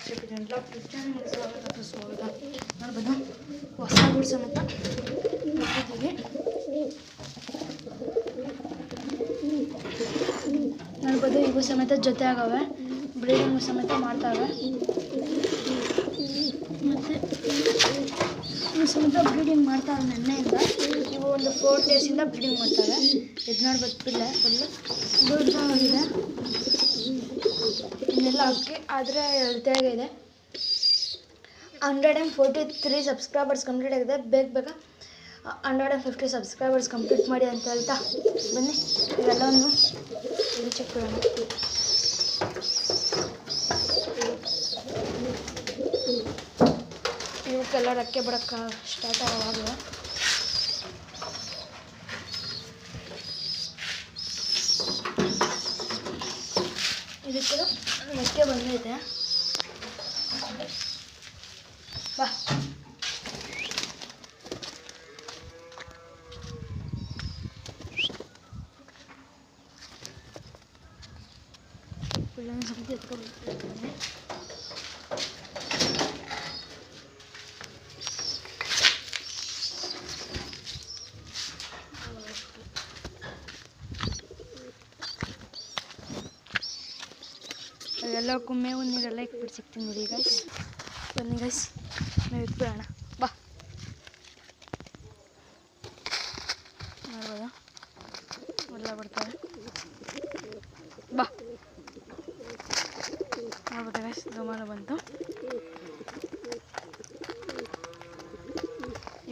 ಸ್ವಾಗತ. ನೋಡ್ಬೋದು ಹೊಸ ಗೂಡು ಸಮೇತ ನೋಡಿದ್ದೀವಿ. ನೋಡ್ಬೋದು ಇವು ಸಮೇತ ಜೊತೆ ಆಗವೆ, ಬ್ರೀಡಿಂಗು ಸಮೇತ ಮಾಡ್ತಾವೆ. ಮತ್ತು ಇವು ಸಮೇತ ಬ್ರೀಡಿಂಗ್ ಮಾಡ್ತಾವೆ ನೆನ್ನೆಯಿಂದ. ಇವು ಒಂದು 4 ಡೇಸಿಂದ ಬ್ರೀಡಿಂಗ್ ಮಾಡ್ತವೆ. ಇದು ನೋಡ್ಬೋದು ಪಿಲ್ಲೆ ಫುಲ್ಲು ದೊಡ್ಡದಾಗಿದೆ. ಇನ್ನೆಲ್ಲ ಅಕ್ಕಿ ಆದರೆ ಎಳ್ತಾಗಿದೆ. 143 ಸಬ್ಸ್ಕ್ರೈಬರ್ಸ್ ಕಂಪ್ಲೀಟ್ ಆಗಿದೆ. ಬೇಗ 150 ಸಬ್ಸ್ಕ್ರೈಬರ್ಸ್ ಕಂಪ್ಲೀಟ್ ಮಾಡಿ ಅಂತ ಹೇಳ್ತಾ ಬನ್ನಿ ಇವೆಲ್ಲವನ್ನು ಚೆಕ್ ಮಾಡೋಣ. ಇವಕ್ಕೆಲ್ಲ ರೆಕ್ಕೆ ಬಿಡೋಕ್ಕೆ ಸ್ಟಾರ್ಟ್ ಆಗುವಾಗ ಇದಕ್ಕೆ ರೆಕ್ಕೆ ಬಂದೈತೆ. ಬಾ ಒಳ್ಳೆ ಸಬ್ಜಿ ಎತ್ಕೊಳ್ತೀನಿ. ಎಲ್ಲಕ್ಕೂ ಮೇವು ನೀರೆಲ್ಲ ಇಟ್ಬಿಟ್ಟು ಸಿಗ್ತೀನಿ ನೋಡಿ ಗೈಸ್. ಬನ್ನಿ ಗೈಸ್, ಮೇವು ಇಟ್ಬಿಡೋಣ. ಬಾ ನೋಡ್ಬೋದಾ ಎಲ್ಲ ಬಿಡ್ತಾರೆ. ಬಾ ನೋಡ್ಬೋದಾ ಗೈಸ್, ಧಮಾಲ ಬಂತು.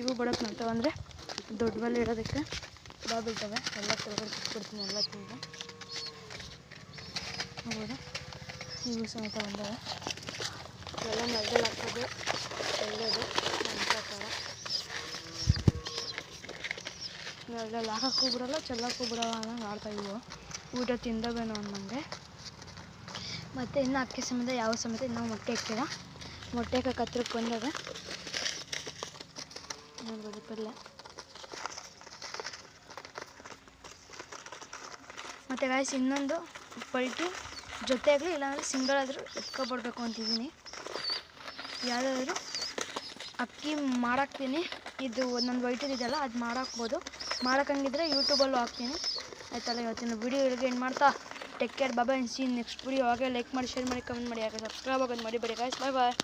ಇವು ಬಡಕ್ಕೆ ಮಾಡ್ತಾವೆ ಅಂದರೆ ದೊಡ್ಡವಲ್ಲಿ ಇಡೋದಕ್ಕೆ ಬಾ ಬೀಳ್ತವೆ. ಎಲ್ಲ ಕೆಳಗಡೆ ಬಿಟ್ಬಿಡ್ತೀನಿ ಎಲ್ಲ ತಿಂದು. ನೋಡ್ಬೋದಾ ಇವು ಸಮೇತ ಬಂದವೆ. ಎಲ್ಲ ನೆಲದಲ್ಲಿ ಹಾಕೋದು ಒಳ್ಳೆಯದು ನನ್ನ ಪ್ರಕಾರ. ನೆಲದಲ್ಲಿ ಹಾಕೋಕ್ಕೂ ಬಿಡೋಲ್ಲ, ಚೆಲ್ಲಕ್ಕೂ ಬಿಡೋಲ್ಲ ಅನ್ನಂಗೆ ಆಡ್ತಾಯಿದ್ವು. ಊಟ ತಿಂದವೇನೋ ಅನ್ನಂಗೆ. ಮತ್ತು ಇನ್ನು ಅಕ್ಕಿ ಸಮೇತ ಯಾವ ಸಮೇತ ಇನ್ನೂ ಮೊಟ್ಟೆ ಇಕ್ಕಿಲ್ಲ. ಮೊಟ್ಟೆ ಹತ್ರಕ್ಕೆ ಬಂದವೆ. ನೋಡ್ಬೋದು ಪಲ್ಯ. ಮತ್ತು ಗಾಯ್ಸ್ ಇನ್ನೊಂದು ಪಲ್ಟಿ ಜೊತೆಯಾಗಲಿ ಇಲ್ಲಾಂದರೆ ಸಿಂಗಲ್ ಆದರೂ ಎತ್ಕೊಬಿಡ್ಬೇಕು ಅಂತಿದ್ದೀನಿ. ಯಾವುದಾದ್ರೂ ಅಕ್ಕಿ ಮಾಡಾಕ್ತೀನಿ. ಇದು ಒಂದೊಂದು ವೈಟಿದೆಯಲ್ಲ ಅದು ಮಾಡಾಕ್ಬೋದು. ಮಾಡೋಕ್ಕಂಗಿದ್ರೆ ಯೂಟ್ಯೂಬಲ್ಲೂ ಹಾಕ್ತೀನಿ. ಆಯ್ತಲ್ಲ, ಇವತ್ತಿನ ವೀಡಿಯೋ ಇಲ್ಲಿಗೆ ಏನು ಮಾಡ್ತಾ take care, bye. See next video. ಹಾಗೆ ಲೈಕ್ ಮಾಡಿ, ಶೇರ್ ಮಾಡಿ, ಕಮೆಂಟ್ ಮಾಡಿ, ಹಾಗೆ ಸಬ್ಸ್ಕ್ರೈಬ್ ಆಗೋದು ಮರಿಬೇಡಿ ಗಾಯ್ಸ್. ಬಾಯ್ ಬಾಯ್.